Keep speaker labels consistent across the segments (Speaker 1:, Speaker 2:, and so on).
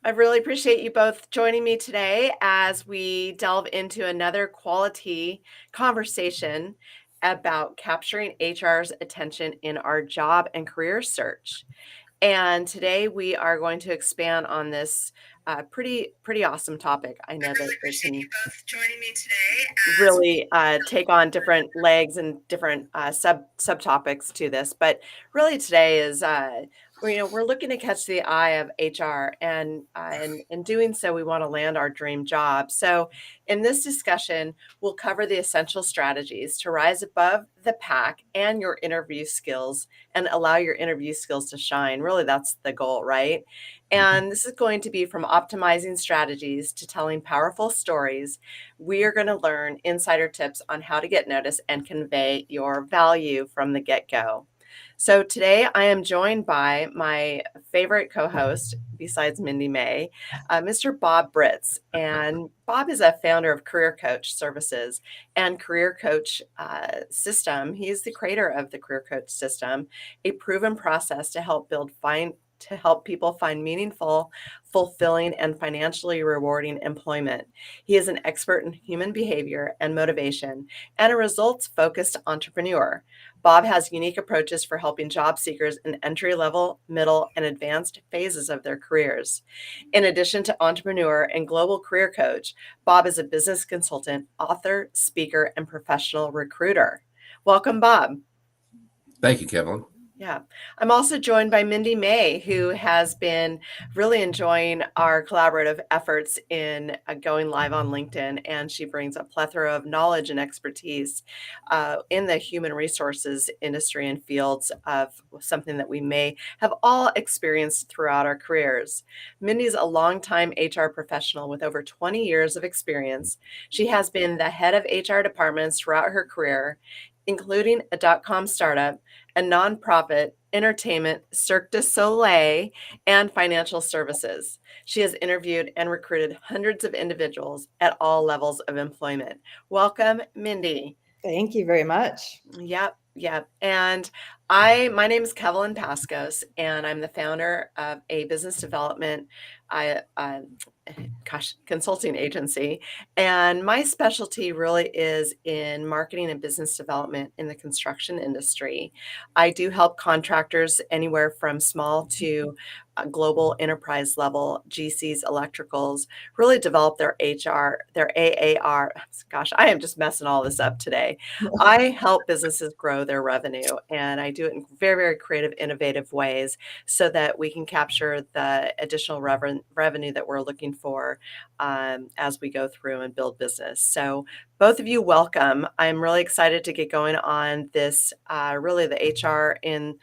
Speaker 1: I really appreciate you both joining me today as we delve into another quality conversation about capturing HR's attention in our job and career search. And today we are going to expand on this pretty awesome topic. I know
Speaker 2: I
Speaker 1: that
Speaker 2: really
Speaker 1: it
Speaker 2: appreciate
Speaker 1: can
Speaker 2: you both joining me today as
Speaker 1: really take on different legs and different subtopics to this. But really, today is we're looking to catch the eye of HR, and in doing so, we want to land our dream job. So, in this discussion, we'll cover the essential strategies to rise above the pack and your interview skills, and allow your interview skills to shine. Really, that's the goal, right? And this is going to be from optimizing strategies to telling powerful stories. We are going to learn insider tips on how to get noticed and convey your value from the get go. So today I am joined by my favorite co host, besides Mindy May, Mr. Bob Britz. And Bob is a founder of Career Coach Services and Career Coach System. He is the creator of the Career Coach System, a proven process to help people find meaningful, fulfilling, and financially rewarding employment. He is an expert in human behavior and motivation and a results focused entrepreneur. Bob has unique approaches for helping job seekers in entry level, middle, and advanced phases of their careers. In addition to entrepreneur and global career coach, Bob is a business consultant, author, speaker, and professional recruiter. Welcome, Bob.
Speaker 3: Thank you, Kevallyn.
Speaker 1: Yeah. I'm also joined by Mindy May, who has been really enjoying our collaborative efforts in going live on LinkedIn. And she brings a plethora of knowledge and expertise in the human resources industry and fields of something that we may have all experienced throughout our careers. Mindy's a longtime HR professional with over 20 years of experience. She has been the head of HR departments throughout her career, including a dot-com startup, a nonprofit, entertainment, Cirque du Soleil, and financial services. She has interviewed and recruited hundreds of individuals at all levels of employment. Welcome, Mindy.
Speaker 2: Thank you very much.
Speaker 1: Yep. And my name is Kevallyn Paskos, and I'm the founder of a business development, I, consulting agency. And my specialty really is in marketing and business development in the construction industry. I do help contractors anywhere from small to global enterprise level, GCs, electricals, really develop their HR, their AAR. Gosh, I am just messing all this up today. I help businesses grow their revenue, and I do it in very creative, innovative ways so that we can capture the additional revenue that we're looking for as we go through and build business. So both of you, welcome. I'm really excited to get going on this, really the HR and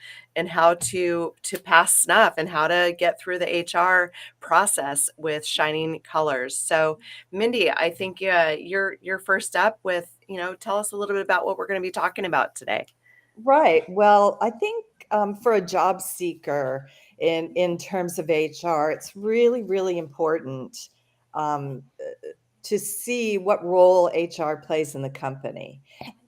Speaker 1: how to pass snuff and how to get through the HR process with shining colors. So, Mindy, I think you're first up with, tell us a little bit about what we're going to be talking about today.
Speaker 2: Right. Well, I think for a job seeker in terms of HR, it's really important um, to see what role HR plays in the company.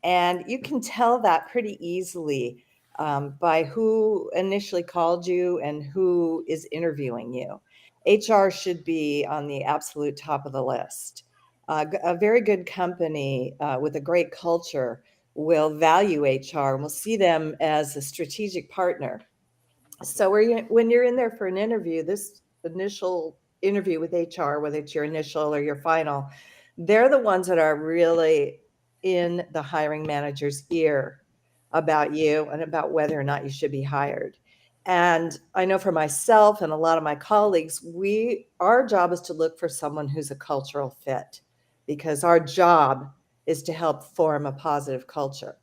Speaker 2: And you can tell that pretty easily by who initially called you and who is interviewing you. HR should be on the absolute top of the list. A very good company with a great culture will value HR and will see them as a strategic partner. So when you're in there for an interview, this initial interview with HR, whether it's your initial or your final, they're the ones that are really in the hiring manager's ear about you and about whether or not you should be hired. And I know for myself and a lot of my colleagues, our job is to look for someone who's a cultural fit, because our job is to help form a positive culture.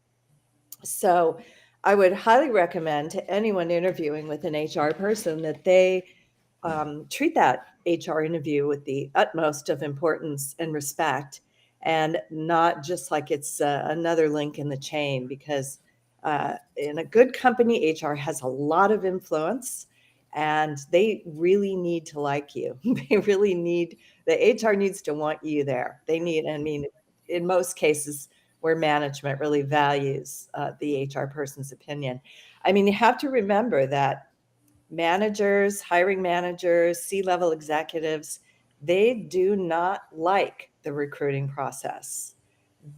Speaker 2: So I would highly recommend to anyone interviewing with an HR person that they treat that HR interview with the utmost of importance and respect, and not just like it's another link in the chain, because in a good company, HR has a lot of influence and they really need to like you. The HR needs to want you there. In most cases, where management really values the HR person's opinion. I mean, you have to remember that managers, hiring managers, C-level executives, they do not like the recruiting process.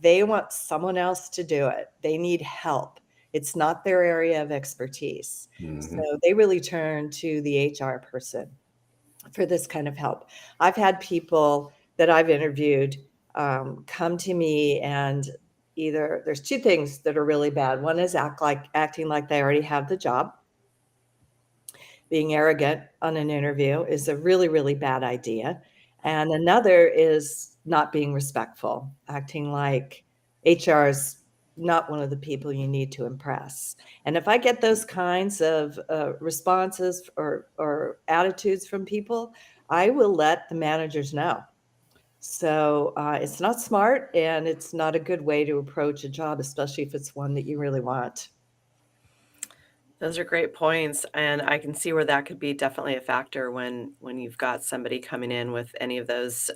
Speaker 2: They want someone else to do it. They need help. It's not their area of expertise.
Speaker 3: Mhm.
Speaker 2: So they really turn to the HR person for this kind of help. I've had people that I've interviewed come to me, and either there's two things that are really bad. One is acting like they already have the job. Being arrogant on an interview is a really, really bad idea. And another is not being respectful, acting like HR is not one of the people you need to impress. And if I get those kinds of responses or attitudes from people, I will let the managers know. So it's not smart, and it's not a good way to approach a job, especially if it's one that you really want.
Speaker 1: Those are great points, and I can see where that could be definitely a factor when you've got somebody coming in with any of those,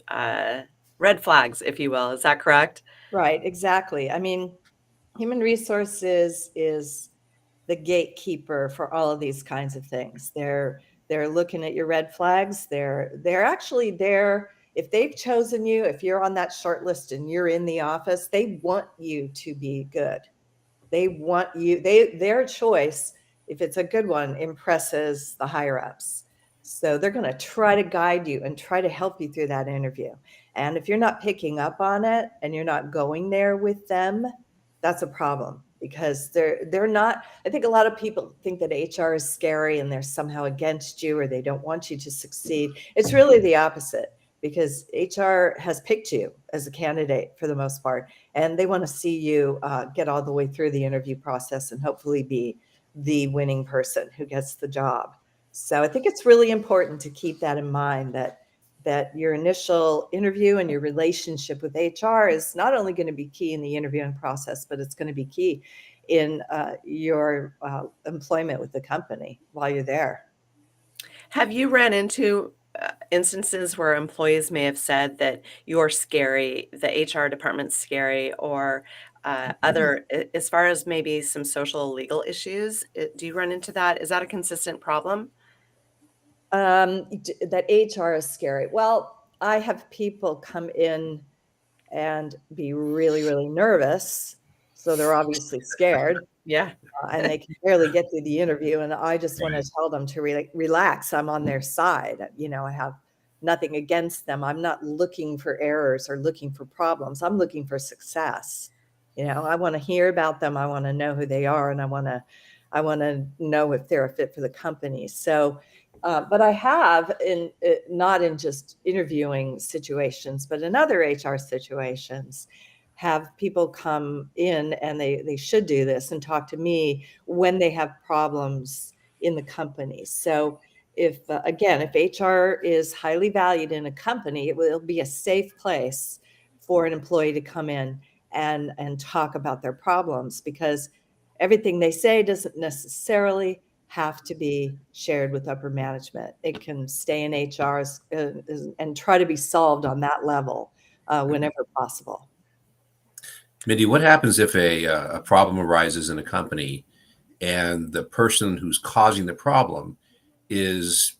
Speaker 1: red flags, if you will. Is that correct?
Speaker 2: Right, exactly. I mean, human resources is the gatekeeper for all of these kinds of things. They're looking at your red flags. They're actually there. If they've chosen you, if you're on that short list and you're in the office, they want you to be good. They want you, their choice, if it's a good one, impresses the higher ups. So they're going to try to guide you and try to help you through that interview. And if you're not picking up on it and you're not going there with them, that's a problem, because they're not. I think a lot of people think that HR is scary and they're somehow against you or they don't want you to succeed. It's really the opposite, because HR has picked you as a candidate for the most part, and they want to see you get all the way through the interview process and hopefully be the winning person who gets the job. So I think it's really important to keep that in mind, that your initial interview and your relationship with HR is not only going to be key in the interviewing process, but it's going to be key in your employment with the company while you're there.
Speaker 1: Have you ran into, instances where employees may have said that you're scary, the HR department's scary, or, other as far as maybe some social legal issues, do you run into that? Is that a consistent problem?
Speaker 2: That HR is scary. Well, I have people come in and be really, really nervous. So they're obviously scared,
Speaker 1: Yeah.
Speaker 2: and they can barely get through the interview. And I just want to
Speaker 3: Right.
Speaker 2: tell them to relax. I'm on their side. I have nothing against them. I'm not looking for errors or looking for problems. I'm looking for success. I want to hear about them. I want to know who they are, and I want to know if they're a fit for the company. So, but I have not in just interviewing situations, but in other HR situations, have people come in, and they should do this and talk to me when they have problems in the company. So if again, if HR is highly valued in a company, it will be a safe place for an employee to come in and talk about their problems, because everything they say doesn't necessarily have to be shared with upper management. It can stay in HR and try to be solved on that level whenever possible.
Speaker 3: Mindy, what happens if a problem arises in a company and the person who's causing the problem is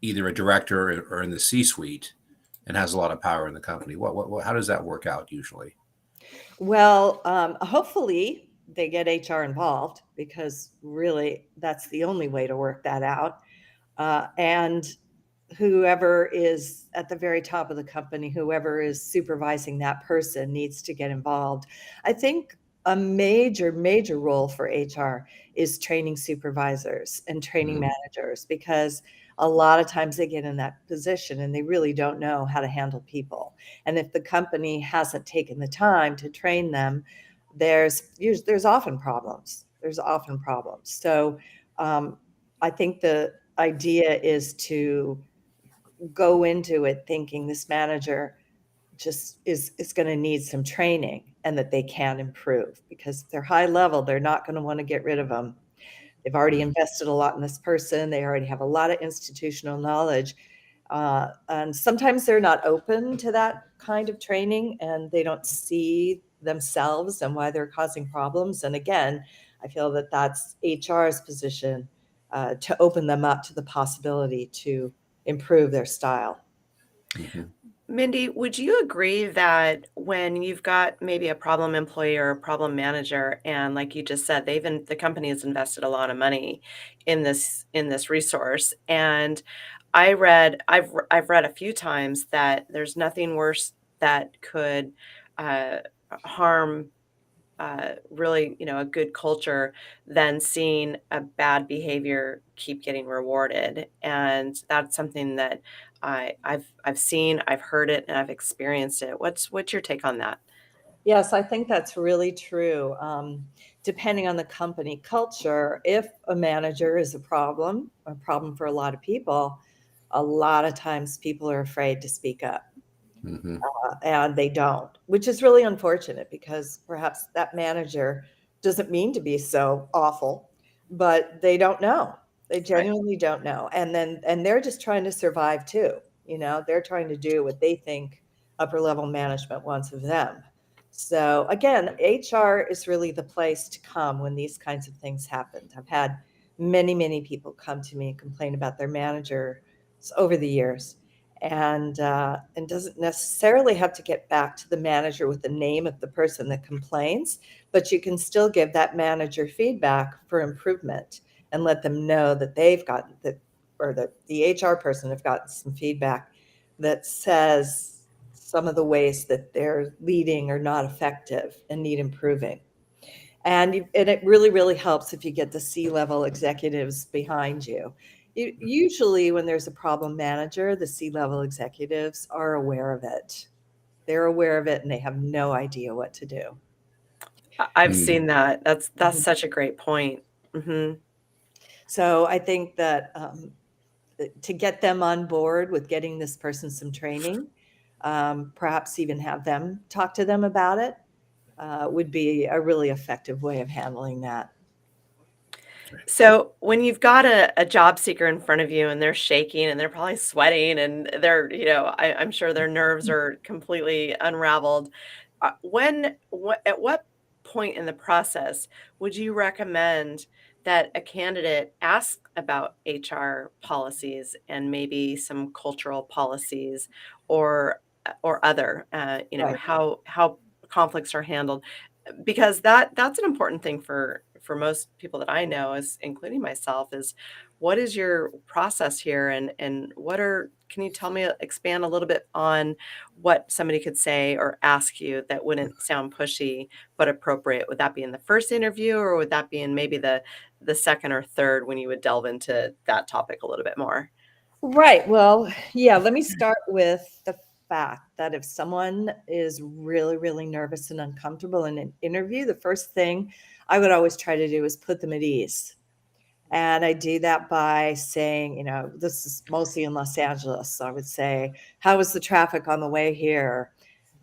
Speaker 3: either a director or in the C-suite and has a lot of power in the company? How does that work out usually?
Speaker 2: Well, hopefully they get HR involved, because really that's the only way to work that out. And whoever is at the very top of the company, whoever is supervising that person, needs to get involved. I think a major, major role for HR is training supervisors and training
Speaker 3: Mm,
Speaker 2: managers, because a lot of times they get in that position and they really don't know how to handle people. And if the company hasn't taken the time to train them, there's often problems. There's often problems. So um, I think the idea is to go into it thinking this manager just is going to need some training, and that they can improve, because if they're high level, they're not going to want to get rid of them. They've already
Speaker 3: mm,
Speaker 2: invested a lot in this person. They already have a lot of institutional knowledge. And sometimes they're not open to that kind of training, and they don't see themselves and why they're causing problems. And again, I feel that that's HR's position to open them up to the possibility to improve their style.
Speaker 3: Mhm.
Speaker 1: Mindy, would you agree that when you've got maybe a problem employee or a problem manager, and like you just said, the company has invested a lot of money in this resource, and I've read a few times that there's nothing worse that could uh, harm really, a good culture than seeing a bad behavior keep getting rewarded. And that's something that I've seen, I've heard it, and I've experienced it. What's your take on that?
Speaker 2: Yes, I think that's really true. Depending on the company culture, if a manager is a problem for a lot of people, a lot of times people are afraid to speak up.
Speaker 3: Mhm.
Speaker 2: And they don't, which is really unfortunate because perhaps that manager doesn't mean to be so awful, but they don't know. They
Speaker 1: Right.
Speaker 2: genuinely don't know. And they're just trying to survive too. They're trying to do what they think upper level management wants of them. So again, HR is really the place to come when these kinds of things happen. I've had many, many people come to me and complain about their managers over the years, and doesn't necessarily have to get back to the manager with the name of the person that complains, but you can still give that manager feedback for improvement and let them know that they've gotten that, or that the HR person have gotten some feedback that says some of the ways that they're leading are not effective and need improving. And it really, really helps if you get the C-level executives behind you. Usually when there's a problem manager, the C-level executives are aware of it. They're aware of it and they have no idea what to do.
Speaker 1: I've
Speaker 3: Mm.
Speaker 1: seen that. That's
Speaker 2: Mhm.
Speaker 1: such a great point. Hmm.
Speaker 2: So I think that to get them on board with getting this person some training, perhaps even have them talk to them about it, would be a really effective way of handling that.
Speaker 1: So when you've got a job seeker in front of you and they're shaking and they're probably sweating and I'm sure their nerves are completely unraveled. At what point in the process would you recommend that a candidate ask about HR policies and maybe some cultural policies or other,
Speaker 2: Right.
Speaker 1: how conflicts are handled? Because that's an important thing for most people that I know, is including myself, is what is your process here, and what are can you tell me, expand a little bit on what somebody could say or ask you that wouldn't sound pushy but appropriate? Would that be in the first interview, or would that be in maybe the second or third when you would delve into that topic a little bit more?
Speaker 2: Right. Well, yeah, let me start with the fact that if someone is really, really nervous and uncomfortable in an interview, the first thing I would always try to do is put them at ease. And I do that by saying, this is mostly in Los Angeles. So I would say, how was the traffic on the way here?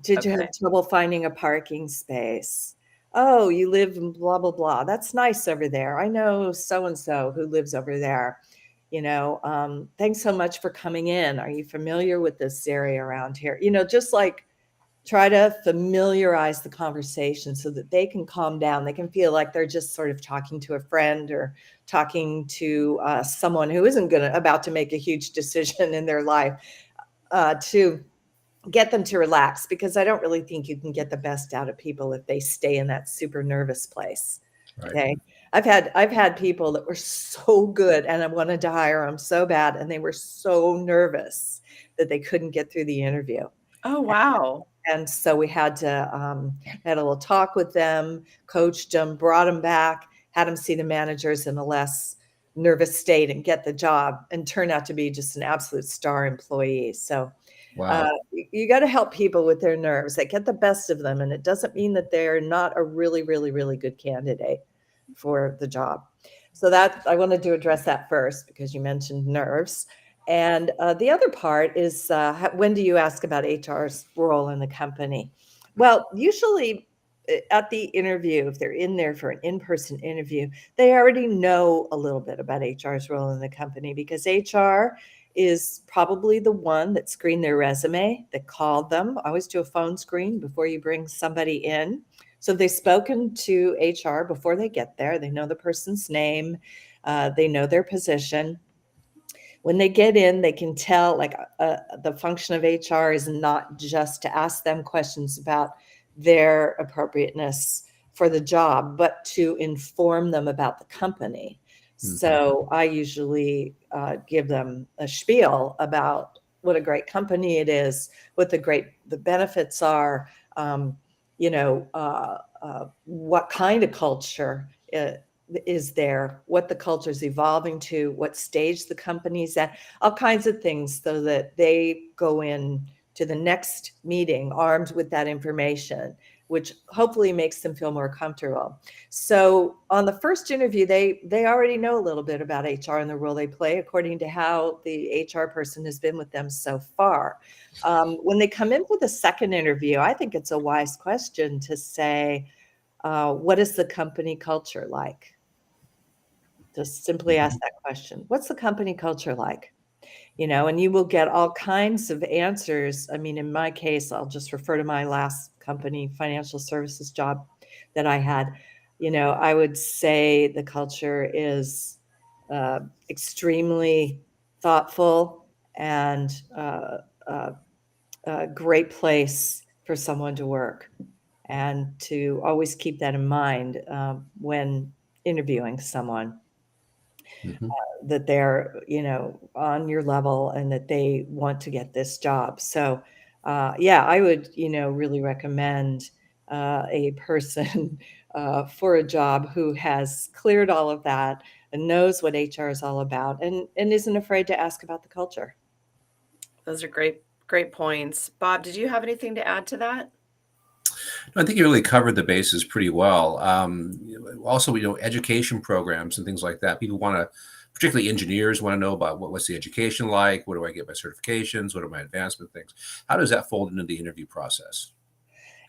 Speaker 2: Did you have
Speaker 1: Okay.
Speaker 2: trouble finding a parking space? Oh, you live in blah, blah, blah. That's nice over there. I know so and so who lives over there. Thanks so much for coming in. Are you familiar with this area around here? Just like try to familiarize the conversation so that they can calm down. They can feel like they're just sort of talking to a friend or talking to someone who isn't about to make a huge decision in their life, to get them to relax, because I don't really think you can get the best out of people if they stay in that super nervous place.
Speaker 3: Right.
Speaker 2: Okay. I've had people that were so good and I wanted to hire them so bad, and they were so nervous that they couldn't get through the interview.
Speaker 1: Oh, wow.
Speaker 2: And so we had a little talk with them, coached them, brought them back, had them see the managers in a less nervous state and get the job, and turn out to be just an absolute star employee. So
Speaker 3: Wow.
Speaker 2: you got to help people with their nerves. They get the best of them, and it doesn't mean that they're not a really, really, really good candidate for the job. So that I wanted to address that first because you mentioned nerves. And the other part is, when do you ask about HR's role in the company? Well, usually at the interview, if they're in there for an in-person interview, they already know a little bit about HR's role in the company, because HR is probably the one that screened their resume, that called them. I always do a phone screen before you bring somebody in. So they've spoken to HR before they get there. They know the person's name. They know their position. When they get in, they can tell, like, the function of HR is not just to ask them questions about their appropriateness for the job, but to inform them about the company. So I usually give them a spiel about what a great company it is, what the benefits are, what kind of culture is there, what the culture is evolving to, what stage the company's at, all kinds of things, so that they go in to the next meeting armed with that information, which hopefully makes them feel more comfortable. So on the first interview, they already know a little bit about HR and the role they play according to how the HR person has been with them so far. When they come in for the second interview, I think it's a wise question to say, what is the company culture like? Just simply ask that question. What's the company culture like? And you will get all kinds of answers. I mean, in my case, I'll just refer to my last company, financial services job that I had. I would say the culture is extremely thoughtful and a great place for someone to work, and to always keep that in mind when interviewing someone, that they're, on your level and that they want to get this job. So, yeah, I would, really recommend a person for a job who has cleared all of that and knows what HR is all about, and isn't afraid to ask about the culture.
Speaker 1: Those are great points. Bob, did you have anything to add to that?
Speaker 3: I think you really covered the bases pretty well. Also, education programs and things like that. People want to, particularly engineers, want to know about what's the education like? What do I get my certifications? What are my advancement things? How does that fold into the interview process?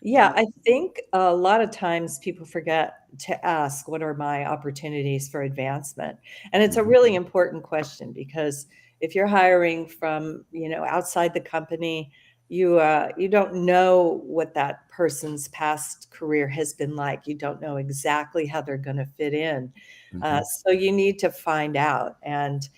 Speaker 2: Yeah, I think a lot of times people forget to ask, what are my opportunities for advancement? And it's a really important question, because if you're hiring from, outside the company, you don't know what that person's past career has been like. You don't know exactly how they're going to fit in. So you need to find out. And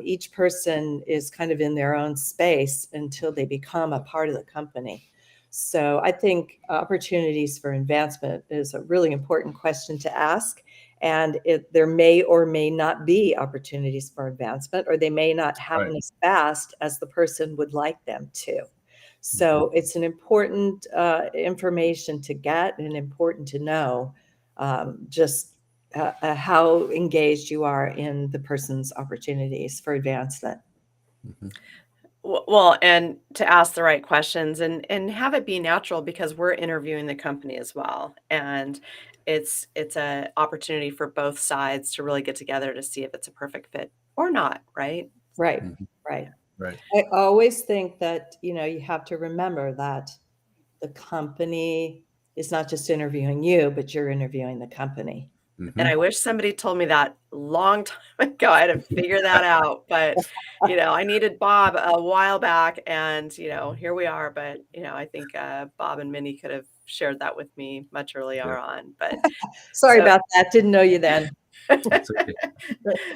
Speaker 2: each person is kind of in their own space until they become a part of the company. So I think opportunities for advancement is a really important question to ask. And there may or may not be opportunities for advancement, or they may not happen as fast as the person would like them to. So it's an important information to get, and important to know just how engaged you are in the person's opportunities for advancement.
Speaker 1: Well, and to ask the right questions, and have it be natural, because we're interviewing the company as well. And it's a opportunity for both sides to really get together to see if it's a perfect fit or not, right?
Speaker 2: Right, right.
Speaker 3: Right.
Speaker 2: I always think that, you have to remember that the company is not just interviewing you, but you're interviewing the company.
Speaker 1: And I wish somebody told me that long time ago. I had to figure that out, but, I needed Bob a while back, and, here we are. But, I think, Bob and Minnie could have shared that with me much earlier on, but
Speaker 2: Sorry
Speaker 1: so
Speaker 2: about that. Didn't know you then.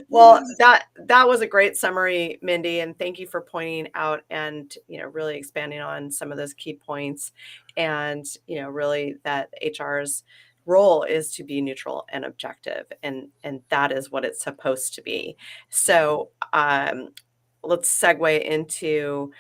Speaker 1: Well, that was a great summary, Mindy, and thank you for pointing out and, really expanding on some of those key points. And, really, that HR's role is to be neutral and objective, and that is what it's supposed to be. So, let's segue into,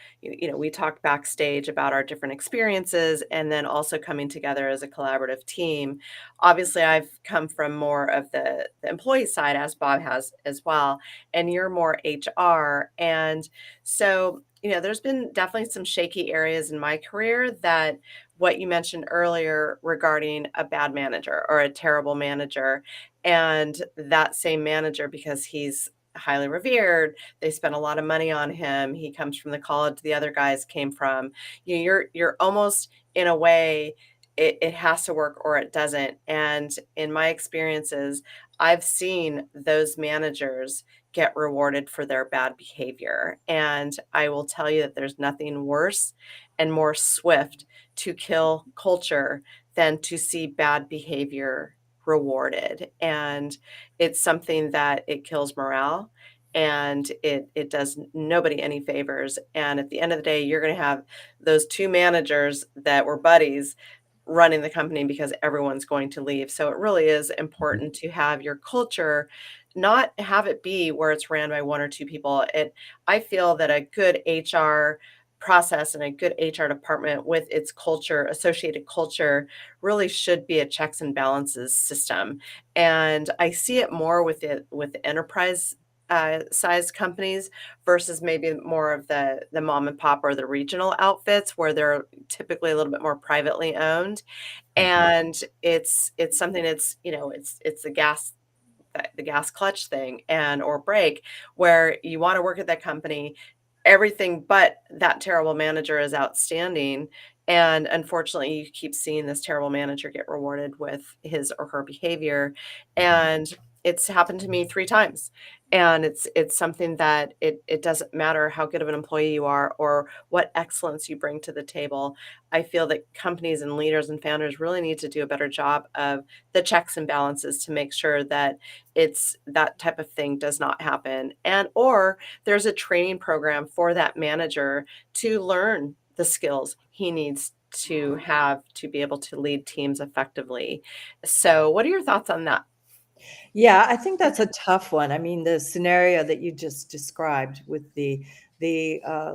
Speaker 1: we talked backstage about our different experiences, and then also coming together as a collaborative team. Obviously, I've come from more of the employee side, as Bob has as well, and you're more HR. And so, there's been definitely some shaky areas in my career, that what you mentioned earlier regarding a bad manager or a terrible manager, and that same manager, because he's highly revered, they spent a lot of money on him, he comes from the college the other guys came from. You're almost, in a way, it has to work or it doesn't. And in my experiences, I've seen those managers get rewarded for their bad behavior. And I will tell you that there's nothing worse and more swift to kill culture than to see bad behavior rewarded. And it's something that it kills morale, and it does nobody any favors. And at the end of the day, you're going to have those two managers that were buddies running the company because everyone's going to leave. So it really is
Speaker 3: Mhm.
Speaker 1: important to have your culture, not have it be where it's ran by one or two people. I feel that a good HR process and a good HR department with its culture, associated culture, really should be a checks and balances system. And I see it more with the enterprise sized companies versus maybe more of the mom and pop or the regional outfits where they're typically a little bit more privately owned.
Speaker 3: Mhm.
Speaker 1: And it's something it's, it's the gas clutch thing and or brake, where you want to work at that company, everything but that terrible manager is outstanding. And unfortunately, you keep seeing this terrible manager get rewarded with his or her behavior.
Speaker 3: Mhm.
Speaker 1: And it's happened to me 3 times. And it's something that it doesn't matter how good of an employee you are or what excellence you bring to the table. I feel that companies and leaders and founders really need to do a better job of the checks and balances to make sure that it's that type of thing does not happen. And or there's a training program for that manager to learn the skills he needs to have to be able to lead teams effectively. So, what are your thoughts on that?
Speaker 2: Yeah, I think that's a tough one. I mean, the scenario that you just described with the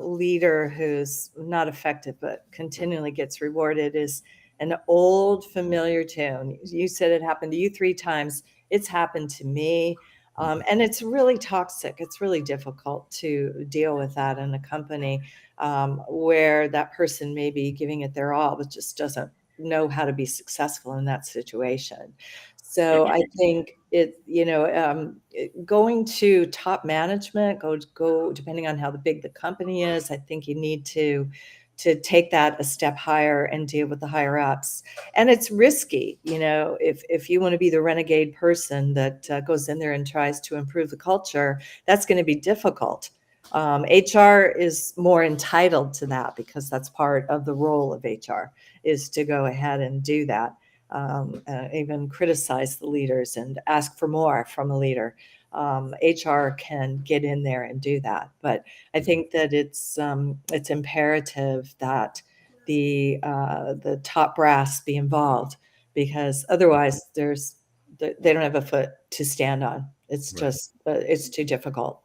Speaker 2: leader who's not effective but continually gets rewarded is an old familiar tune. You said it happened to you 3 times. It's happened to me. And it's really toxic. It's really difficult to deal with that in a company where that person may be giving it their all, but just doesn't know how to be successful in that situation. So I think going to top management, go depending on how big the company is. I think you need to take that a step higher and deal with the higher ups. And it's risky, if you want to be the renegade person that goes in there and tries to improve the culture, that's going to be difficult. HR is more entitled to that because that's part of the role of HR is to go ahead and do that, even criticize the leaders and ask for more from a leader. HR can get in there and do that, but I think that it's imperative that the top brass be involved because otherwise they don't have a foot to stand on. It's
Speaker 3: Right.
Speaker 2: just it's too difficult.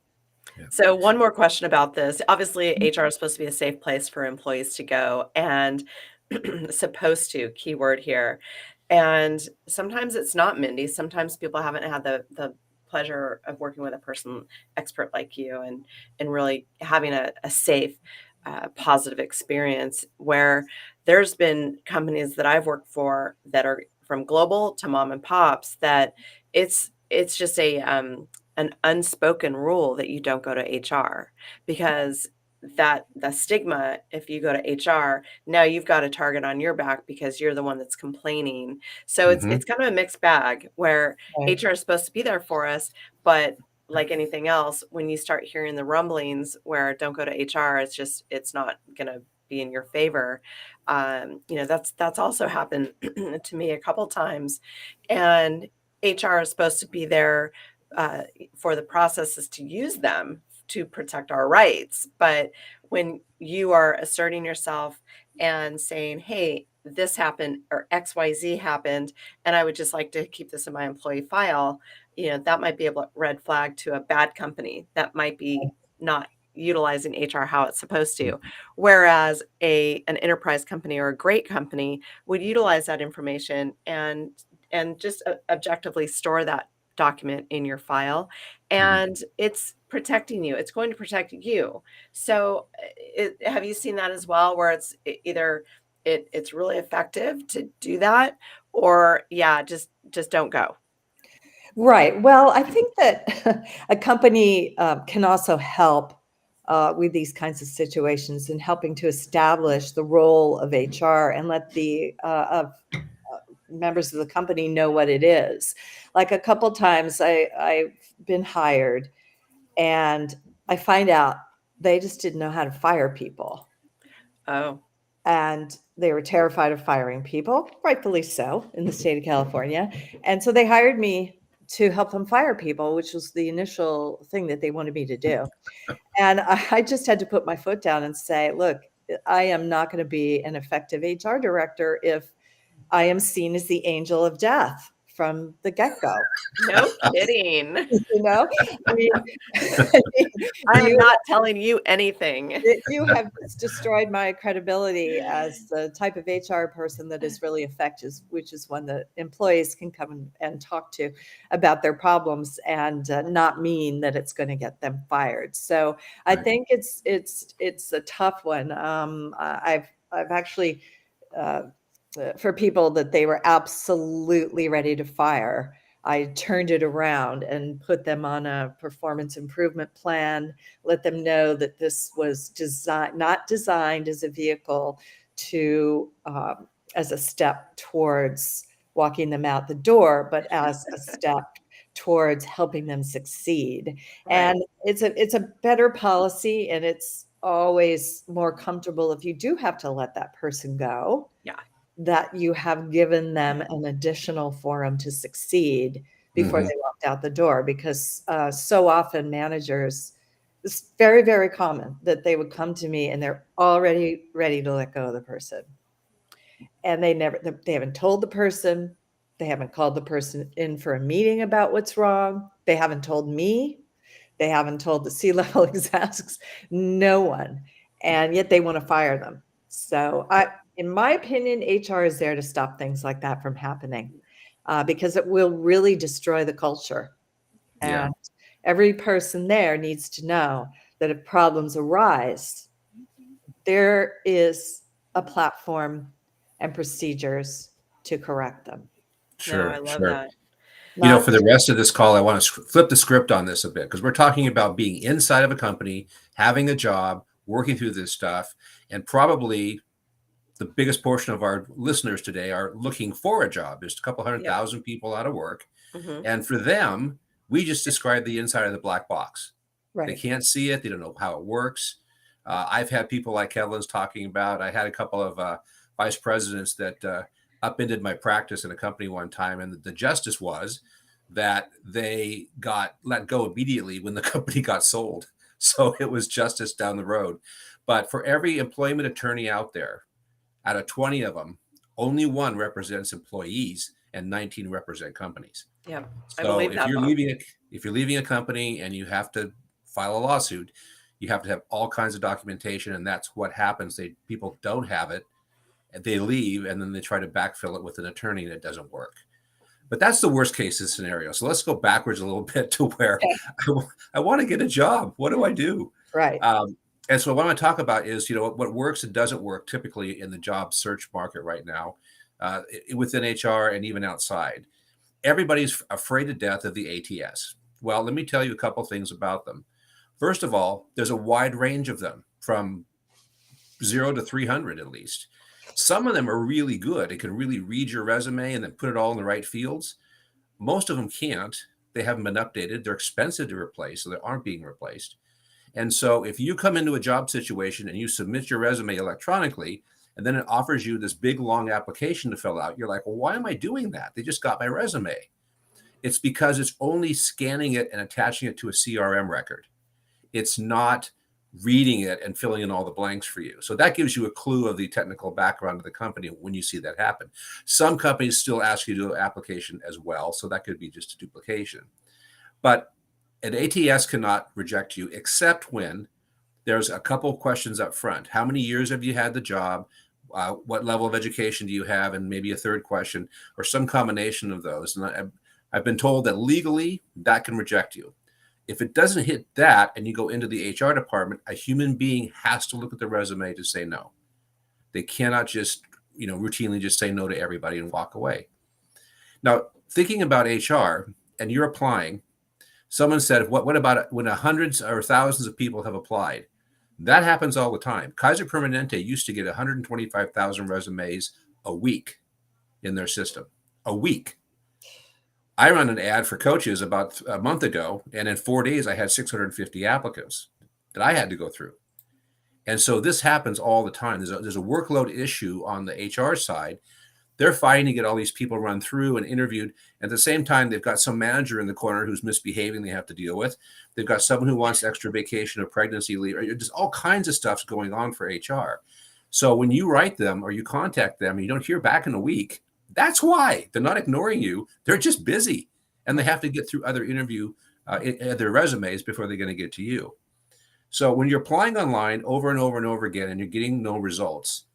Speaker 3: Yeah.
Speaker 1: So, one more question about this. Obviously, HR is supposed to be a safe place for employees to go, and supposed to, keyword here. And sometimes it's not, Mindy. Sometimes people haven't had the pleasure of working with a person expert like you and really having a safe, positive experience where there's been companies that I've worked for that are from global to mom and pops that it's just an unspoken rule that you don't go to HR because that the stigma, if you go to HR, now you've got a target on your back because you're the one that's complaining. So
Speaker 3: Mhm.
Speaker 1: it's kind of a mixed bag where
Speaker 2: Right.
Speaker 1: HR is supposed to be there for us, but like anything else, when you start hearing the rumblings where don't go to HR, it's not going to be in your favor. That's also happened to me a couple times, and HR is supposed to be there uh, for the processes to use them to protect our rights. But when you are asserting yourself and saying, hey, this happened or XYZ happened, and I would just like to keep this in my employee file, that might be a red flag to a bad company that might be not utilizing HR how it's supposed to.
Speaker 3: Mhm.
Speaker 1: Whereas an enterprise company or a great company would utilize that information and just objectively store that document in your file,
Speaker 3: Mhm.
Speaker 1: and it's protecting you. It's going to protect you. So, have you seen that as well, where either it's really effective to do that, or yeah, just don't go.
Speaker 2: Right. Well, I think that a company can also help with these kinds of situations in helping to establish the role of HR and let the members of the company know what it is. Like a couple times, I've been hired, and I find out they just didn't know how to fire people.
Speaker 1: Oh.
Speaker 2: and they were terrified of firing people, rightfully so, in the state of California. And so they hired me to help them fire people, which was the initial thing that they wanted me to do. And I just had to put my foot down and say, look, I am not going to be an effective HR director if I am seen as the angel of death from the get-go.
Speaker 1: No kidding.
Speaker 2: You know, I mean,
Speaker 1: I am
Speaker 2: you,
Speaker 1: not telling you anything.
Speaker 2: you have just destroyed my credibility as the type of HR person that is really effective, which is one that employees can come and talk to about their problems and not mean that it's going to get them fired. So I
Speaker 3: Right.
Speaker 2: think it's a tough one. I've actually for people that they were absolutely ready to fire, I turned it around and put them on a performance improvement plan, let them know that this was not designed as a vehicle to, as a step towards walking them out the door, but as a step towards helping them succeed.
Speaker 1: Right.
Speaker 2: And it's a better policy, and it's always more comfortable if you do have to let that person go.
Speaker 1: Yeah.
Speaker 2: That you have given them an additional forum to succeed before
Speaker 3: Mhm.
Speaker 2: they walked out the door, because so often managers, it's very, very common that they would come to me and they're already ready to let go of the person. And they haven't told the person, they haven't called the person in for a meeting about what's wrong. They haven't told me, they haven't told the C-level execs, no one. And yet they want to fire them. So in my opinion, HR is there to stop things like that from happening, because it will really destroy the culture.
Speaker 3: Yeah.
Speaker 2: And every person there needs to know that if problems arise, there is a platform and procedures to correct them.
Speaker 1: No, I
Speaker 3: Sure.
Speaker 1: love
Speaker 3: Sure.
Speaker 1: that.
Speaker 3: For the rest of this call, I want to flip the script on this a bit, because we're talking about being inside of a company, having a job, working through this stuff, and probably the biggest portion of our listeners today are looking for a job. There's a couple 100,000 people out of work.
Speaker 1: Hmm.
Speaker 3: And for them, we just described the inside of the black box. They
Speaker 2: Right.
Speaker 3: can't see it. They don't know how it works. I've had people like Kevallyn's talking about. I had a couple of vice presidents that upended my practice in a company one time. And the justice was that they got let go immediately when the company got sold. So it was justice down the road. But for every employment attorney out there, out of 20 of them, only one represents employees and 19 represent companies.
Speaker 1: Yeah, I
Speaker 3: So
Speaker 1: believe that, Bob.
Speaker 3: if you're leaving a company and you have to file a lawsuit, you have to have all kinds of documentation, and that's what happens. People don't have it, and they leave, and then they try to backfill it with an attorney, and it doesn't work. But that's the worst case scenario. So let's go backwards a little bit to where I want to get a job. What do I do?
Speaker 2: Right.
Speaker 3: And so what I want to talk about is, what works and doesn't work typically in the job search market right now, within HR and even outside. Everybody's afraid to death of the ATS. Well, let me tell you a couple things about them. First of all, there's a wide range of them, from 0 to 300 at least. Some of them are really good. It can really read your resume and then put it all in the right fields. Most of them can't. They haven't been updated. They're expensive to replace, so they aren't being replaced. And so if you come into a job situation and you submit your resume electronically, and then it offers you this big, long application to fill out, you're like, well, why am I doing that? They just got my resume. It's because it's only scanning it and attaching it to a CRM record. It's not reading it and filling in all the blanks for you. So that gives you a clue of the technical background of the company when you see that happen. Some companies still ask you to do an application as well, so that could be just a duplication. But an ATS cannot reject you except when there's a couple of questions up front. How many years have you had the job? What level of education do you have? And maybe a third question, or some combination of those. And I've been told that legally that can reject you. If it doesn't hit that and you go into the HR department, a human being has to look at the resume to say no. They cannot just, routinely just say no to everybody and walk away. Now, thinking about HR and you're applying, someone said, what about when hundreds or thousands of people have applied? That happens all the time. Kaiser Permanente used to get 125,000 resumes a week in their system. A week. I ran an ad for coaches about a month ago, and in 4 days, I had 650 applicants that I had to go through. And so this happens all the time. There's a workload issue on the HR side. They're fighting to get all these people run through and interviewed. At the same time, they've got some manager in the corner who's misbehaving they have to deal with. They've got someone who wants extra vacation or pregnancy leave. There's all kinds of stuff going on for HR. So when you write them or you contact them and you don't hear back in a week, that's why. They're not ignoring you. They're just busy. And they have to get through other their resumes before they're going to get to you. So when you're applying online over and over and over again and you're getting no results,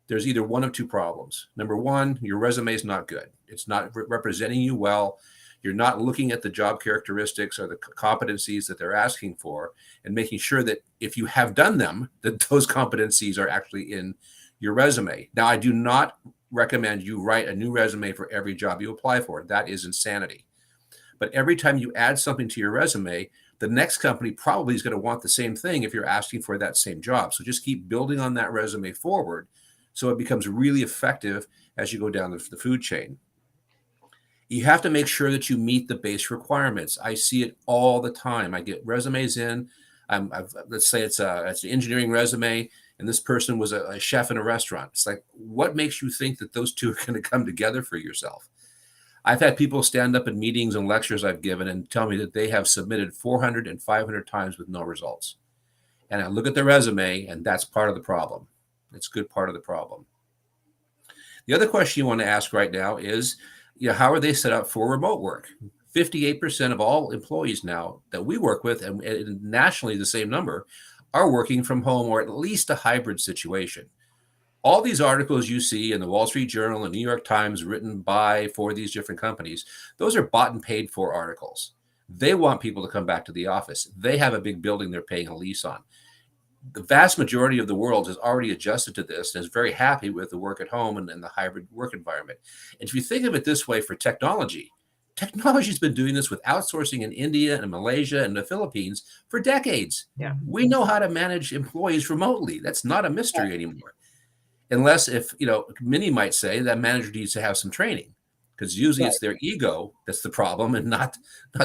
Speaker 3: there's either one of two problems. Number one, your resume is not good. It's not representing you well. You're not looking at the job characteristics or the competencies that they're asking for and making sure that if you have done them, that those competencies are actually in your resume. Now, I do not recommend you write a new resume for every job you apply for. That is insanity. But every time you add something to your resume, the next company probably is going to want the same thing if you're asking for that same job. So just keep building on that resume forward so it becomes really effective as you go down the food chain. You have to make sure that you meet the base requirements. I see it all the time. I get resumes in. Let's say it's an engineering resume, and this person was a chef in a restaurant. It's like, what makes you think that those two are going to come together for yourself? I've had people stand up in meetings and lectures I've given and tell me that they have submitted 400 and 500 times with no results. And I look at their resume, and that's part of the problem. It's a good part of the problem. The other question you want to ask right now is, how are they set up for remote work? 58% of all employees now that we work with, and nationally the same number, are working from home or at least a hybrid situation. All these articles you see in the Wall Street Journal and New York Times written for these different companies, those are bought and paid for articles. They want people to come back to the office. They have a big building they're paying a lease on. The vast majority of the world has already adjusted to this and is very happy with the work at home and the hybrid work environment. And if you think of it this way for technology has been doing this with outsourcing in India and Malaysia and the Philippines for decades.
Speaker 1: Yeah.
Speaker 3: We know how to manage employees remotely. That's not a mystery anymore. Unless many might say that manager needs to have some training, because usually it's their ego that's the problem and not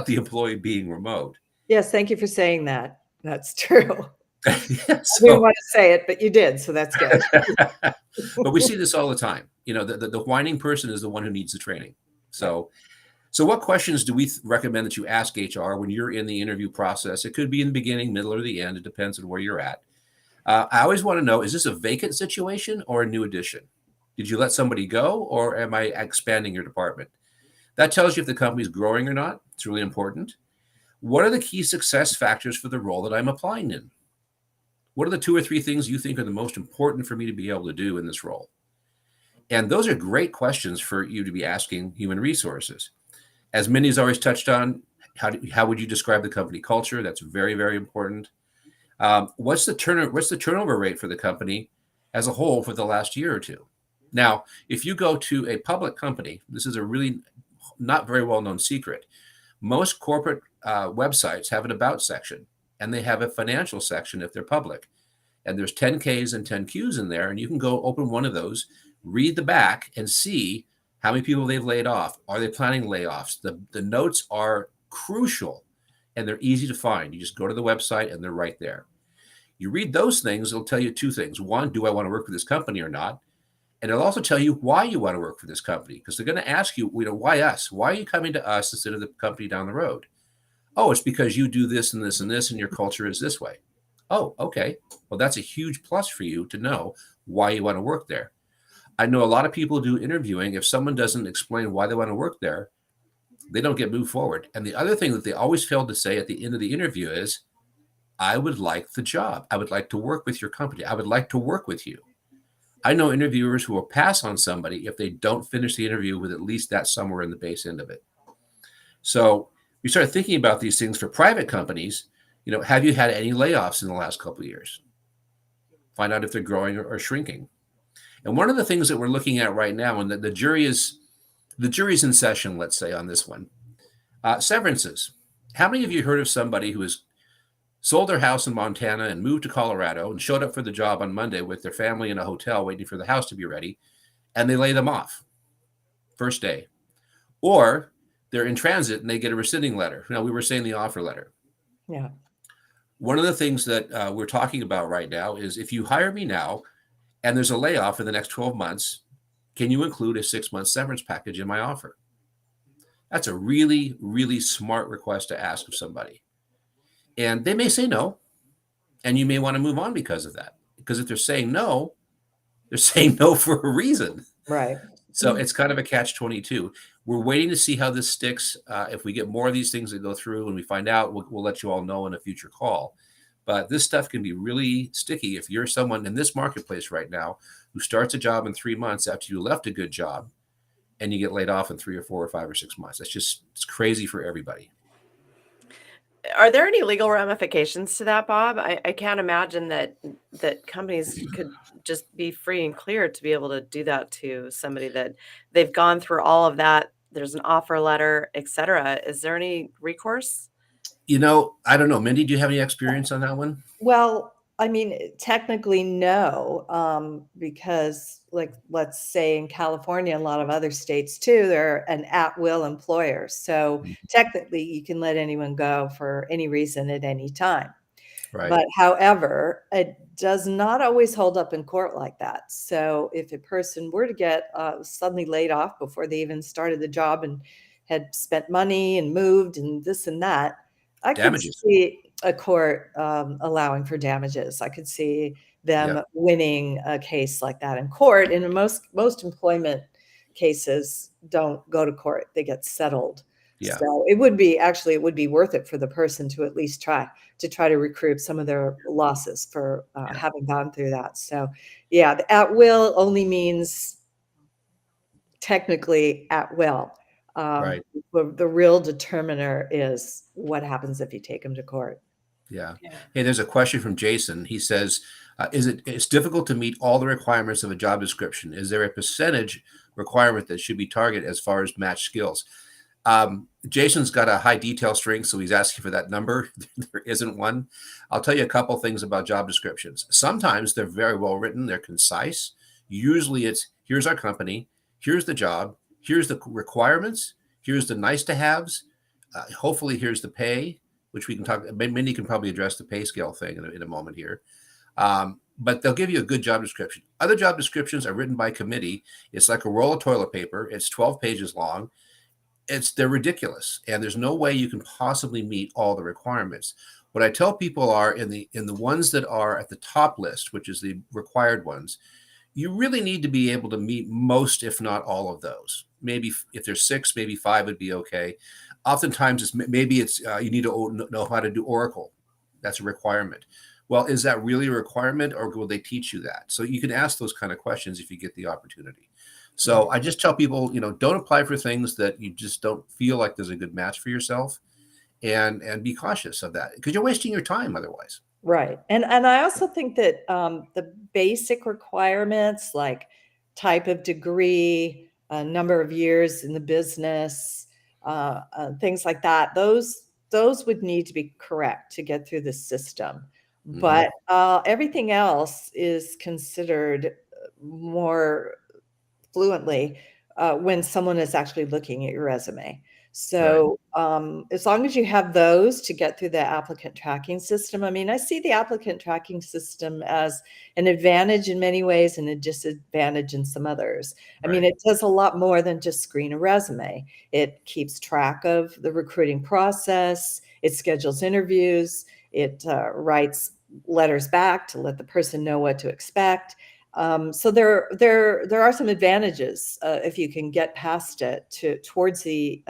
Speaker 3: the employee being remote.
Speaker 2: Yes, thank you for saying that. That's true.
Speaker 3: Yeah,
Speaker 2: I didn't want to say it, but you did, so that's good.
Speaker 3: But we see this all the time. The whining person is the one who needs the training. So what questions do we recommend that you ask HR when you're in the interview process? It could be in the beginning, middle, or the end. It depends on where you're at. I always want to know, is this a vacant situation or a new addition? Did you let somebody go, or am I expanding your department? That tells you if the company is growing or not. It's really important. What are the key success factors for the role that I'm applying in? What are the 2 or 3 things you think are the most important for me to be able to do in this role? And those are great questions for you to be asking human resources. As Mindy's always touched on, how would you describe the company culture? That's very, very important. What's the turnover rate for the company as a whole for the last year or two? Now, if you go to a public company, this is a really not very well-known secret. Most corporate websites have an about section, and they have a financial section if they're public. And there's 10Ks and 10Qs in there, and you can go open one of those, read the back, and see how many people they've laid off. Are they planning layoffs? The notes are crucial, and they're easy to find. You just go to the website, and they're right there. You read those things, it'll tell you 2 things. One, do I want to work for this company or not? And it'll also tell you why you want to work for this company, because they're going to ask you, why us? Why are you coming to us instead of the company down the road? Oh, it's because you do this and this and this, and your culture is this way. Oh, okay. Well, that's a huge plus for you to know why you want to work there. I know a lot of people do interviewing. If someone doesn't explain why they want to work there, they don't get moved forward. And the other thing that they always fail to say at the end of the interview is, I would like the job. I would like to work with your company. I would like to work with you. I know interviewers who will pass on somebody if they don't finish the interview with at least that somewhere in the base end of it. So we start thinking about these things for private companies. Have you had any layoffs in the last couple of years? Find out if they're growing or shrinking. And one of the things that we're looking at right now, and the jury's in session, let's say, on this one, severances. How many of you heard of somebody who has sold their house in Montana and moved to Colorado and showed up for the job on Monday with their family in a hotel waiting for the house to be ready, and they lay them off first day? Or they're in transit and they get a rescinding letter. Now, we were saying the offer letter.
Speaker 2: Yeah.
Speaker 3: One of the things that we're talking about right now is if you hire me now and there's a layoff in the next 12 months, can you include a 6-month severance package in my offer? That's a really, really smart request to ask of somebody. And they may say no, and you may want to move on because of that. Because if they're saying no, they're saying no for a reason.
Speaker 2: Right.
Speaker 3: So it's kind of a catch-22. We're waiting to see how this sticks. If we get more of these things that go through and we find out, we'll let you all know in a future call. But this stuff can be really sticky if you're someone in this marketplace right now who starts a job in 3 months after you left a good job and you get laid off in 3 or 4 or 5 or 6 months. It's crazy for everybody.
Speaker 1: Are there any legal ramifications to that, Bob? I can't imagine that companies could just be free and clear to be able to do that to somebody that they've gone through all of that. There's an offer letter, et cetera. Is there any recourse?
Speaker 3: I don't know. Mindy, do you have any experience on that one?
Speaker 2: Well, I mean, technically, no, because, like, let's say in California, and a lot of other states too, they're an at-will employer. So technically, you can let anyone go for any reason at any time.
Speaker 3: Right.
Speaker 2: But however, it does not always hold up in court like that. So if a person were to get suddenly laid off before they even started the job and had spent money and moved and this and that, I could
Speaker 3: Damages.
Speaker 2: see a court allowing for damages. I could see them
Speaker 3: Yep.
Speaker 2: winning a case like that in court. And in most employment cases don't go to court; they get settled.
Speaker 3: Yeah.
Speaker 2: So it would be worth it for the person to at least try to recoup some of their losses for having gone through that. So yeah, the at will only means technically at will.
Speaker 3: Right.
Speaker 2: The real determiner is what happens if you take them to court.
Speaker 3: Yeah.
Speaker 1: Yeah.
Speaker 3: Hey, there's a question from Jason. He says, it's difficult to meet all the requirements of a job description. Is there a percentage requirement that should be targeted as far as match skills? Jason's got a high detail strength, so he's asking for that number. There isn't one. I'll tell you a couple things about job descriptions. Sometimes they're very well written. They're concise. Usually it's, here's our company. Here's the job. Here's the requirements. Here's the nice to haves. Hopefully here's the pay, which we can talk. Mindy can probably address the pay scale thing in a moment here. But they'll give you a good job description. Other job descriptions are written by committee. It's like a roll of toilet paper. It's 12 pages long. They're ridiculous, and there's no way you can possibly meet all the requirements. What I tell people are in the ones that are at the top list, which is the required ones, you really need to be able to meet most, if not all of those. Maybe if there's 6, maybe 5 would be okay. Oftentimes, you need to know how to do Oracle. That's a requirement. Well, is that really a requirement, or will they teach you that? So you can ask those kind of questions if you get the opportunity. So I just tell people, don't apply for things that you just don't feel like there's a good match for yourself, and be cautious of that because you're wasting your time otherwise.
Speaker 2: Right. And I also think that the basic requirements like type of degree, number of years in the business, things like that, those would need to be correct to get through the system. But everything else is considered more fluently when someone is actually looking at your resume. So as long as you have those to get through the applicant tracking system, I mean, I see the applicant tracking system as an advantage in many ways and a disadvantage in some others. I mean, it does a lot more than just screen a resume. It keeps track of the recruiting process. It schedules interviews. It writes letters back to let the person know what to expect. So there are some advantages if you can get past it towards the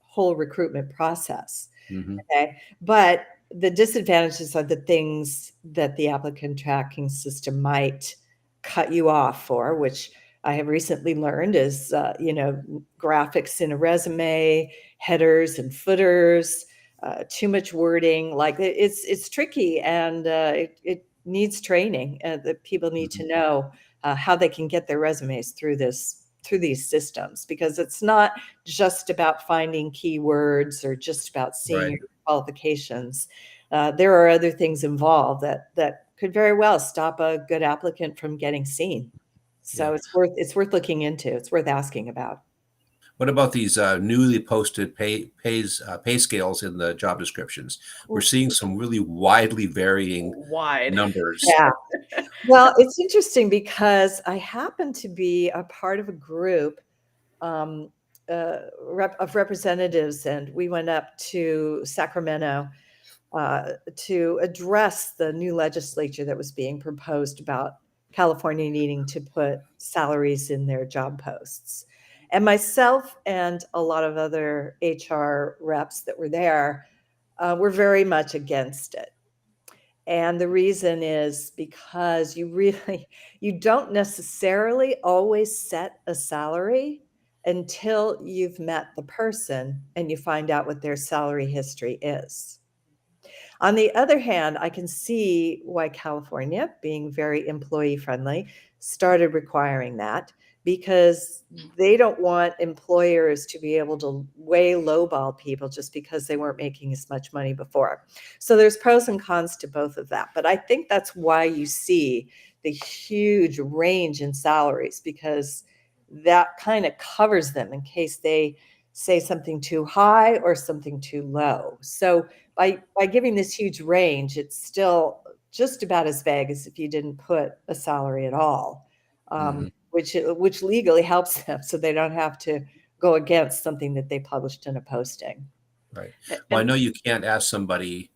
Speaker 2: whole recruitment process. Okay, but the disadvantages are the things that the applicant tracking system might cut you off for, which I have recently learned is graphics in a resume, headers and footers, too much wording. Like it's tricky, and it needs training. That people need to know how they can get their resumes through these systems, because it's not just about finding keywords or just about seeing your qualifications. There are other things involved that could very well stop a good applicant from getting seen. So it's worth looking into. It's worth asking about.
Speaker 3: What about these newly posted pay scales in the job descriptions? We're seeing some really widely varying
Speaker 1: Wide.
Speaker 3: numbers.
Speaker 2: Yeah. Well, it's interesting because I happen to be a part of a group um, of representatives, and we went up to Sacramento to address the new legislature that was being proposed about California needing to put salaries in their job posts. And myself and a lot of other HR reps that were there were very much against it. And the reason is because you don't necessarily always set a salary until you've met the person and you find out what their salary history is. On the other hand, I can see why California, being very employee friendly, started requiring that because they don't want employers to be able to way lowball people just because they weren't making as much money before. So there's pros and cons to both of that. But I think that's why you see the huge range in salaries, because that kind of covers them in case they say something too high or something too low. So by giving this huge range, it's still just about as vague as if you didn't put a salary at all,
Speaker 3: Mhm.
Speaker 2: which legally helps them so they don't have to go against something that they published in a posting.
Speaker 3: Right.
Speaker 1: A-
Speaker 3: Well, I
Speaker 1: And
Speaker 3: know you can't ask somebody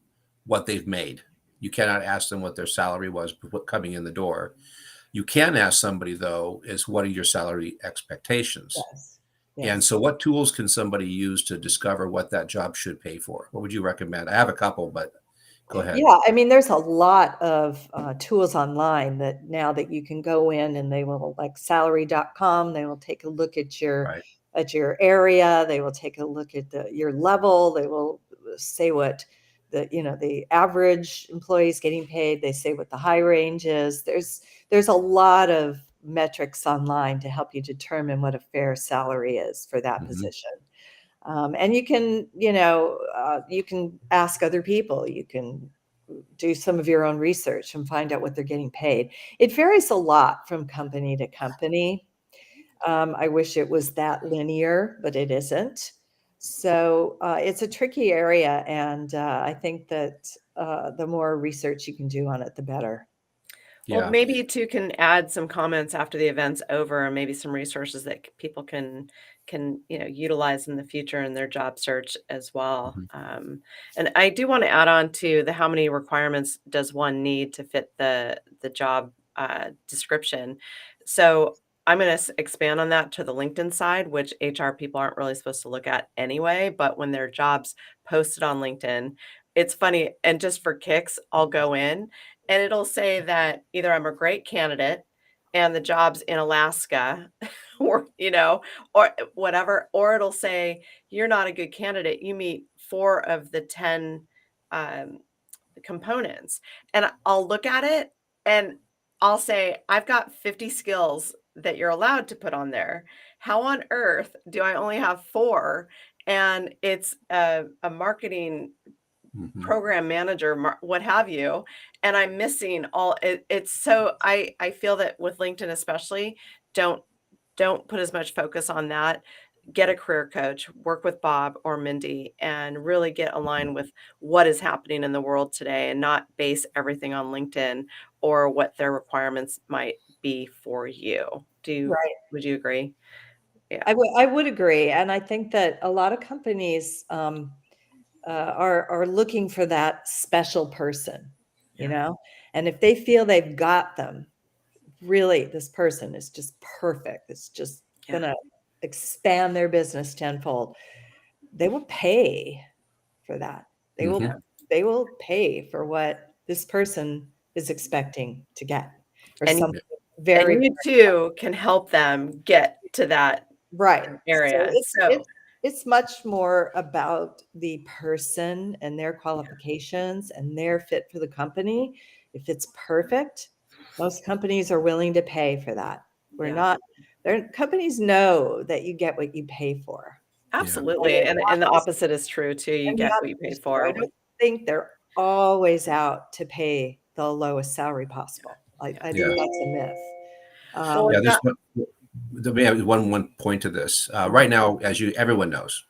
Speaker 3: what they've made. You cannot ask them what their salary was coming in the door. You can ask somebody, though, is what are your salary expectations?
Speaker 2: Yes.
Speaker 3: And
Speaker 2: Yes.
Speaker 3: so, what tools can somebody use to discover what that job should pay for? What would you recommend? I have a couple, but go ahead.
Speaker 2: Yeah, I mean, there's a lot of tools online that now that you can go in and they will, like salary.com, they will take a look
Speaker 3: Right.
Speaker 2: at your area, they will take a look at your level, they will say what the average employee is getting paid, they say what the high range is. There's a lot of metrics online to help you determine what a fair salary is for that
Speaker 3: Mhm.
Speaker 2: position. And you can ask other people. You can do some of your own research and find out what they're getting paid. It varies a lot from company to company. I wish it was that linear, but it isn't. So it's a tricky area, and I think that the more research you can do on it, the better.
Speaker 1: well,
Speaker 3: Yeah.
Speaker 1: maybe you two can add some comments after the event's over, and maybe some resources that people can utilize in the future in their job search as well.
Speaker 3: Mhm.
Speaker 1: And I do want to add on to the how many requirements does one need to fit the job description. So I'm going to expand on that to the LinkedIn side, which HR people aren't really supposed to look at anyway. But when their jobs posted on LinkedIn, it's funny. And just for kicks, I'll go in and it'll say that either I'm a great candidate and the job's in Alaska or, or whatever, or it'll say you're not a good candidate. You meet 4 of the 10 um, components. And I'll look at it and I'll say, I've got 50 skills that you're allowed to put on there. How on earth do I only have 4? And it's a marketing
Speaker 3: Mhm.
Speaker 1: program manager, what have you, and I'm missing all it's so I feel that with LinkedIn especially, don't don't put as much focus on that. Get a career coach, work with Bob or Mindy, and really get aligned with what is happening in the world today and not base everything on LinkedIn or what their requirements might be for you.
Speaker 2: Right.
Speaker 1: Would you agree? Yeah.
Speaker 2: I would agree, and I think that a lot of companies are looking for that special person, you
Speaker 3: Yeah.
Speaker 2: know, and if they feel they've got them, really, this person is just perfect. It's just
Speaker 1: Yeah.
Speaker 2: gonna expand their business tenfold. They will pay for that. They will
Speaker 3: Mhm.
Speaker 2: they will pay for what this person is expecting to get or
Speaker 1: And
Speaker 2: something
Speaker 1: and
Speaker 2: very
Speaker 1: you too can help them get to that
Speaker 2: right. So
Speaker 1: area.
Speaker 2: it's
Speaker 1: So,
Speaker 2: it's it's much more about the person and their qualifications and their fit for the company. If it's perfect, most companies are willing to pay for that. We're
Speaker 1: yeah,
Speaker 2: not there companies know that you get what you pay for.
Speaker 3: Yeah.
Speaker 2: And
Speaker 1: absolutely,
Speaker 2: the
Speaker 1: and the
Speaker 2: opposite
Speaker 1: opposite is true too, you
Speaker 2: and the
Speaker 1: get what you pay
Speaker 2: opposite is true. I
Speaker 1: for with
Speaker 2: don't think they're always out to pay the lowest salary possible. I
Speaker 1: yeah.
Speaker 2: think
Speaker 3: Yeah.
Speaker 2: that's a myth.
Speaker 1: Well,
Speaker 3: Yeah.
Speaker 1: we've
Speaker 2: Um,
Speaker 3: There's
Speaker 1: got
Speaker 3: one. There may have one point to this. Right now, as everyone knows,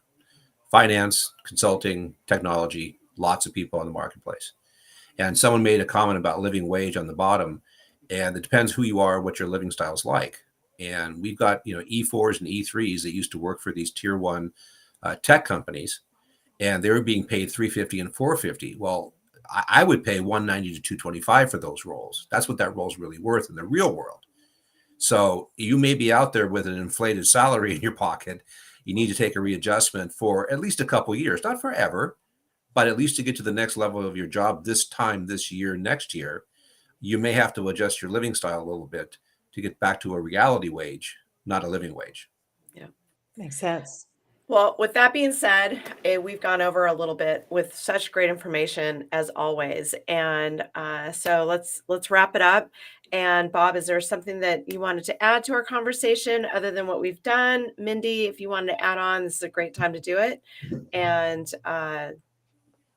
Speaker 3: finance, consulting, technology, lots of people on the marketplace. And someone made a comment about living wage on the bottom, and it depends who you are, what your living style is like. And we've got E4s and E3s that used to work for these tier one tech companies, and they were being paid $350 and $450. Well, I would pay $190 to $225 for those roles. That's what that role's really worth in the real world. So you may be out there with an inflated salary in your pocket. You need to take a readjustment for at least a couple of years, not forever, but at least to get to the next level of your job this time, this year, next year. You may have to adjust your living style a little bit to get back to a reality wage, not a living wage.
Speaker 1: Yeah.
Speaker 2: Makes sense.
Speaker 1: Well, with that being said, we've gone over a little bit with such great information as always, and so let's wrap it up. And Bob, is there something that you wanted to add to our conversation other than what we've done? Mindy, if you wanted to add on, this is a great time to do it. And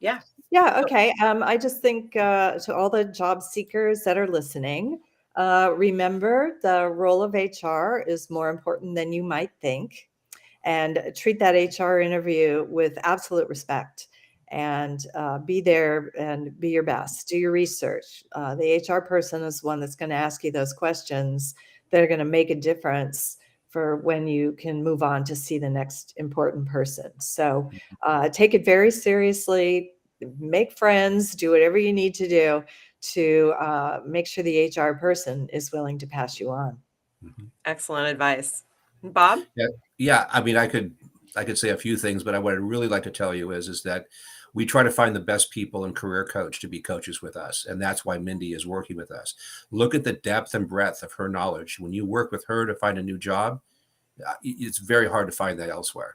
Speaker 1: yeah.
Speaker 2: Yeah, okay. I just think to all the job seekers that are listening, remember the role of HR is more important than you might think. And treat that HR interview with absolute respect, and be there and be your best. Do your research. The HR person is one that's going to ask you those questions that are going to make a difference for when you can move on to see the next important person. So take it very seriously, make friends, do whatever you need to do to make sure the HR person is willing to pass you on.
Speaker 1: Excellent advice. Bob?
Speaker 3: Yeah. I mean, I could say a few things, but what I'd really like to tell you is that we try to find the best people in Career Coach to be coaches with us. And that's why Mindy is working with us. Look at the depth and breadth of her knowledge. When you work with her to find a new job, it's very hard to find that elsewhere.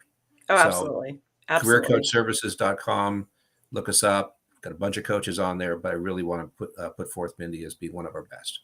Speaker 1: Oh, absolutely.
Speaker 3: CareerCoachServices.com. Look us up. Got a bunch of coaches on there, but I really want to put forth Mindy as being one of our best.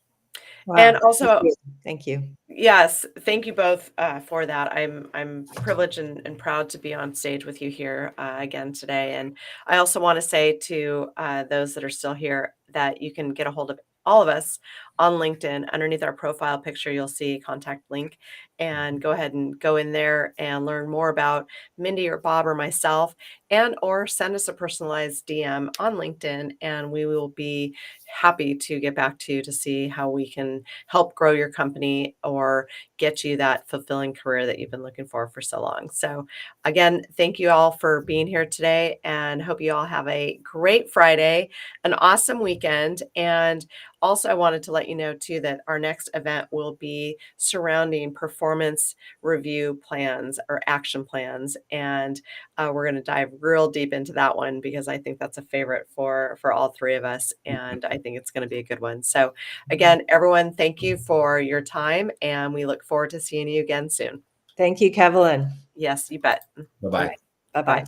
Speaker 2: Wow.
Speaker 1: And also,
Speaker 2: thank you.
Speaker 1: Yes, thank you both for that. I'm privileged and proud to be on stage with you here again today. And I also want to say to those that are still here that you can get a hold of all of us on LinkedIn. Underneath our profile picture, you'll see a contact link, and go ahead and go in there and learn more about Mindy or Bob or myself, and or send us a personalized DM on LinkedIn, and we will be happy to get back to you to see how we can help grow your company or get you that fulfilling career that you've been looking for so long. So again, thank you all for being here today, and hope you all have a great Friday, an awesome weekend. And also, I wanted to let you know too that our next event will be surrounding performance review plans or action plans, and we're going to dive real deep into that one because I think that's a favorite for all three of us, and I think it's going to be a good one. So again, everyone, thank you for your time, and we look forward to seeing you again soon.
Speaker 2: Thank you, Kevallyn.
Speaker 1: Yes, you bet.
Speaker 3: Bye-bye.
Speaker 2: Bye-bye.